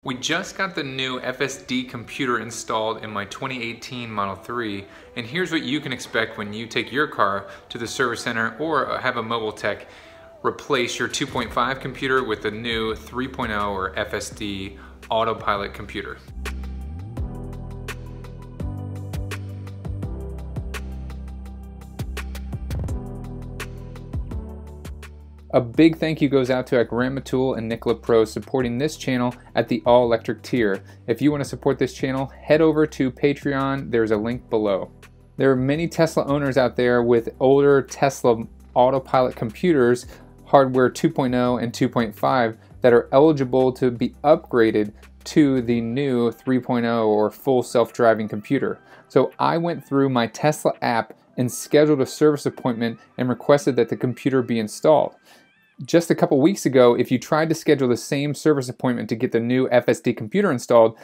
We just got the new FSD computer installed in my 2018 Model 3, and here's what you can expect when you take your car to the service center or have a mobile tech replace your 2.5 computer with the new 3.0 or FSD Autopilot computer. A big thank you goes out to Grandma Tool and Nikola Pro supporting this channel at the all-electric tier. If you want to support this channel, head over to Patreon. There's a link below. There are many Tesla owners out there with older Tesla Autopilot computers, hardware 2.0 and 2.5, that are eligible to be upgraded to the new 3.0 or full self-driving computer. So I went through my Tesla app and scheduled a service appointment and requested that the computer be installed. Just a couple weeks ago, if you tried to schedule the same service appointment to get the new FSD computer installed,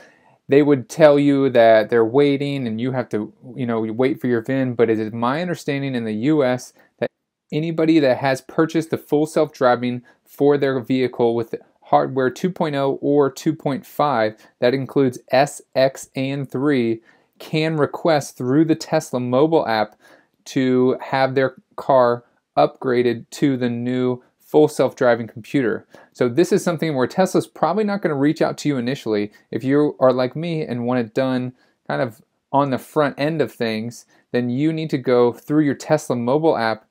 they would tell you that they're waiting and you have to, wait for your VIN. But it is my understanding in the US that anybody that has purchased the full self-driving for their vehicle with hardware 2.0 or 2.5, that includes S, X, and 3, can request through the Tesla mobile app to have their car upgraded to the new full self-driving computer. So this is something where Tesla's probably not going to reach out to you initially. If you are like me and want it done kind of on the front end of things, then you need to go through your Tesla mobile app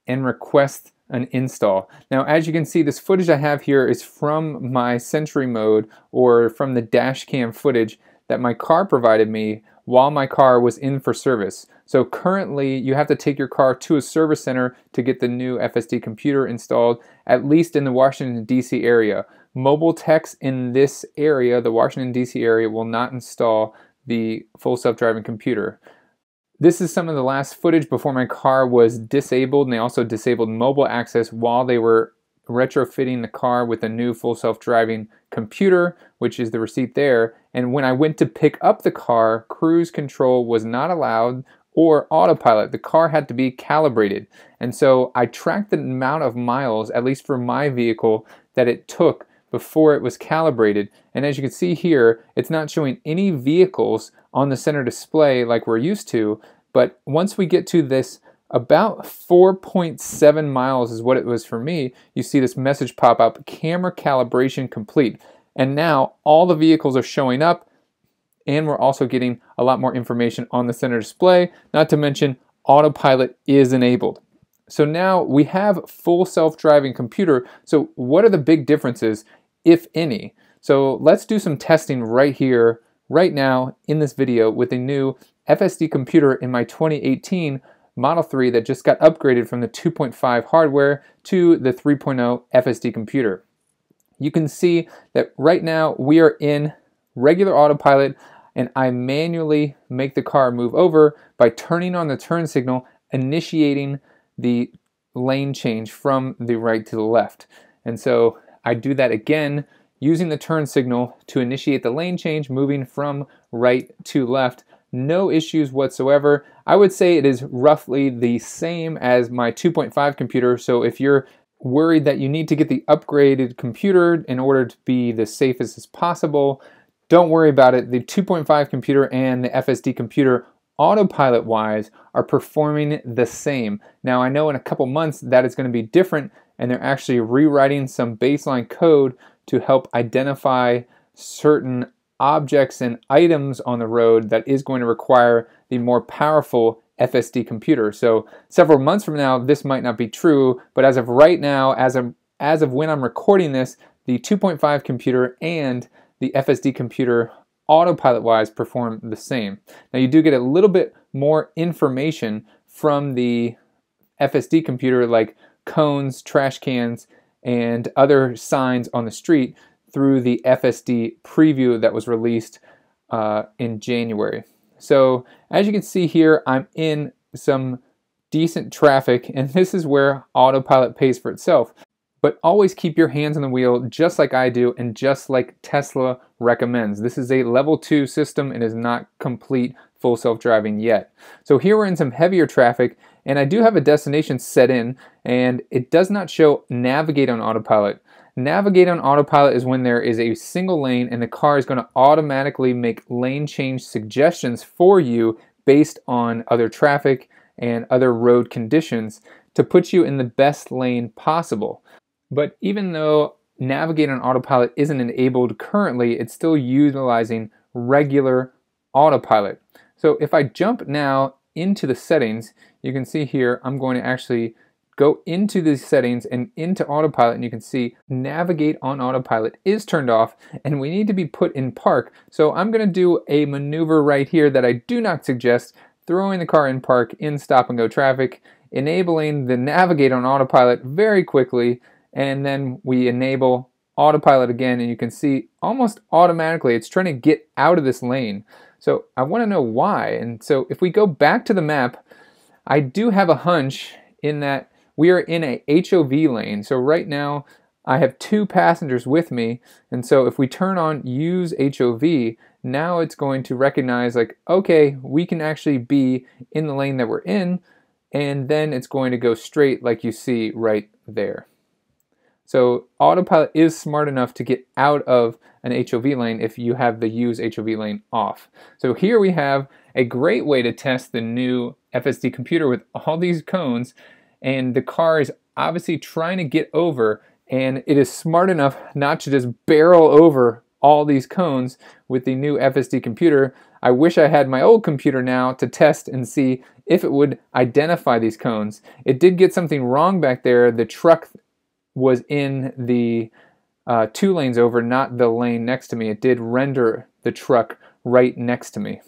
and request an install. Now, as you can see, this footage I have here is from my Sentry mode, or from the dash cam footage that my car provided me while my car was in for service. So currently you have to take your car to a service center to get the new FSD computer installed, at least in the Washington DC area. Mobile techs in this area, the Washington DC area, will not install the full self-driving computer. This is some of the last footage before my car was disabled, and they also disabled mobile access while they were retrofitting the car with a new full self-driving computer, which is the receipt there. And when I went to pick up the car, cruise control was not allowed, or autopilot. The car had to be calibrated. And so I tracked the amount of miles, at least for my vehicle, that it took before it was calibrated. And as you can see here, it's not showing any vehicles on the center display like we're used to. But once we get to this, about 4.7 miles is what it was for me, you see this message pop up, camera calibration complete. And now all the vehicles are showing up, and we're also getting a lot more information on the center display, not to mention autopilot is enabled. So now we have full self-driving computer. So what are the big differences, if any? So let's do some testing right here, right now in this video with the new FSD computer in my 2018 Model 3 that just got upgraded from the 2.5 hardware to the 3.0 FSD computer. You can see that right now we are in regular autopilot, and I manually make the car move over by turning on the turn signal, initiating the lane change from the right to the left. And so I do that again using the turn signal to initiate the lane change, moving from right to left. No issues whatsoever. I would say it is roughly the same as my 2.5 computer. So if you're worried that you need to get the upgraded computer in order to be the safest as possible, don't worry about it. The 2.5 computer and the FSD computer, autopilot wise, are performing the same. Now I know in a couple months that is going to be different, and they're actually rewriting some baseline code to help identify certain objects and items on the road that is going to require the more powerful FSD computer. So several months from now, this might not be true, but as of right now, as of when I'm recording this, the 2.5 computer and the FSD computer, autopilot-wise, perform the same. Now you do get a little bit more information from the FSD computer, like cones, trash cans, and other signs on the street, through the FSD preview that was released in January. So as you can see here, I'm in some decent traffic, and this is where autopilot pays for itself. But always keep your hands on the wheel, just like I do and just like Tesla recommends. This is a level 2 system and is not complete full self-driving yet. So here we're in some heavier traffic, And I do have a destination set in, and it does not show navigate on autopilot. Navigate on autopilot is when there is a single lane and the car is going to automatically make lane change suggestions for you based on other traffic and other road conditions to put you in the best lane possible. But even though navigate on autopilot isn't enabled currently, it's still utilizing regular autopilot. So if I jump now into the settings, you can see here I'm going to actually go into these settings and into autopilot, and you can see navigate on autopilot is turned off and we need to be put in park. So I'm going to do a maneuver right here that I do not suggest, throwing the car in park in stop and go traffic, enabling the navigate on autopilot very quickly, and then we enable autopilot again, and you can see almost automatically it's trying to get out of this lane. So I want to know why. And so if we go back to the map, I do have a hunch in that we are in a HOV lane. So right now I have 2 passengers with me, and so if we turn on use HOV, now it's going to recognize like, okay, we can actually be in the lane that we're in, and then it's going to go straight like you see right there. So autopilot is smart enough to get out of an HOV lane if you have the use HOV lane off. So here we have a great way to test the new FSD computer with all these cones, and the car is obviously trying to get over, and it is smart enough not to just barrel over all these cones with the new FSD computer. I wish I had my old computer now to test and see if it would identify these cones. It did get something wrong back there. The truck was in the 2 lanes over, not the lane next to me. It did render the truck right next to me.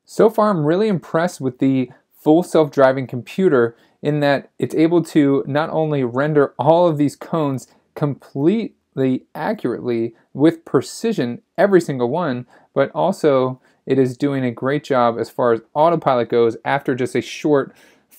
So far, I'm really impressed with the full self-driving computer in that it's able to not only render all of these cones completely accurately with precision, every single one, but also it is doing a great job as far as autopilot goes after just a short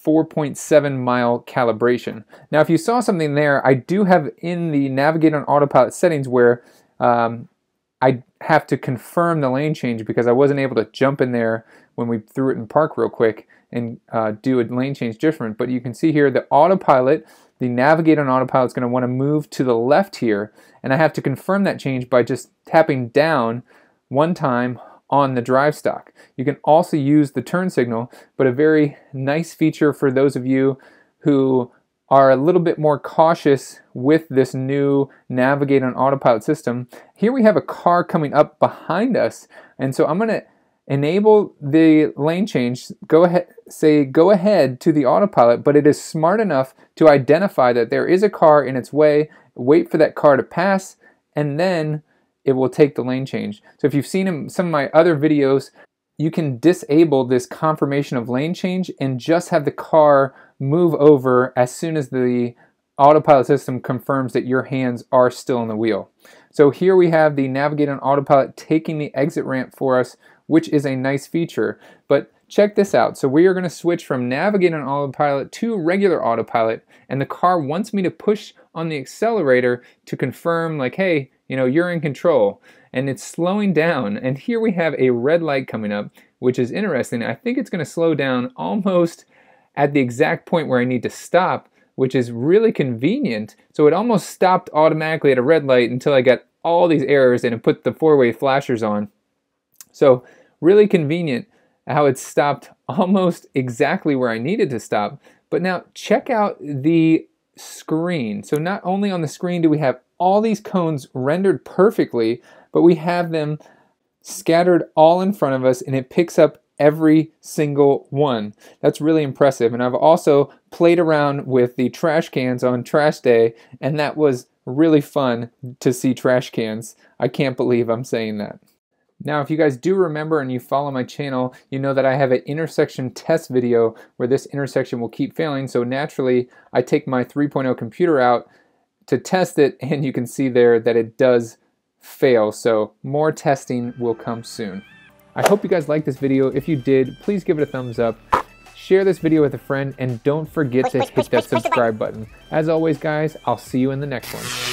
4.7 mile calibration. Now, if you saw something there, I do have in the navigate on autopilot settings where I have to confirm the lane change because I wasn't able to jump in there when we threw it in park real quick and do a lane change different. But you can see here the autopilot, the navigate on autopilot is going to want to move to the left here, and I have to confirm that change by just tapping down 1 time on the drive stalk. You can also use the turn signal, but a very nice feature for those of you who are a little bit more cautious with this new navigate on autopilot system. Here we have a car coming up behind us, and so I'm going to enable the lane change, go ahead to the autopilot, but it is smart enough to identify that there is a car in its way, wait for that car to pass, and then it will take the lane change. So if you've seen some of my other videos, you can disable this confirmation of lane change and just have the car move over as soon as the autopilot system confirms that your hands are still on the wheel. So here we have the navigate on autopilot taking the exit ramp for us, which is a nice feature. But check this out. So we are going to switch from navigate on autopilot to regular autopilot, and the car wants me to push on the accelerator to confirm like, hey, you know, you're in control, and it's slowing down. And here we have a red light coming up, which is interesting. I think it's going to slow down almost at the exact point where I need to stop, which is really convenient. So it almost stopped automatically at a red light until I got all these errors and it put the 4-way flashers on. So really convenient how it stopped almost exactly where I needed to stop. But now check out the screen. So not only on the screen do we have all these cones rendered perfectly, but we have them scattered all in front of us, and it picks up every single one. That's really impressive. And I've also played around with the trash cans on trash day, and that was really fun to see trash cans. I can't believe I'm saying that. Now, if you guys do remember and you follow my channel, you know that I have an intersection test video where this intersection will keep failing. So naturally, I take my 3.0 computer out to test it, and you can see there that it does fail. So more testing will come soon. I hope you guys liked this video. If you did, please give it a thumbs up. Share this video with a friend, and don't forget to hit that subscribe button. As always, guys, I'll see you in the next one.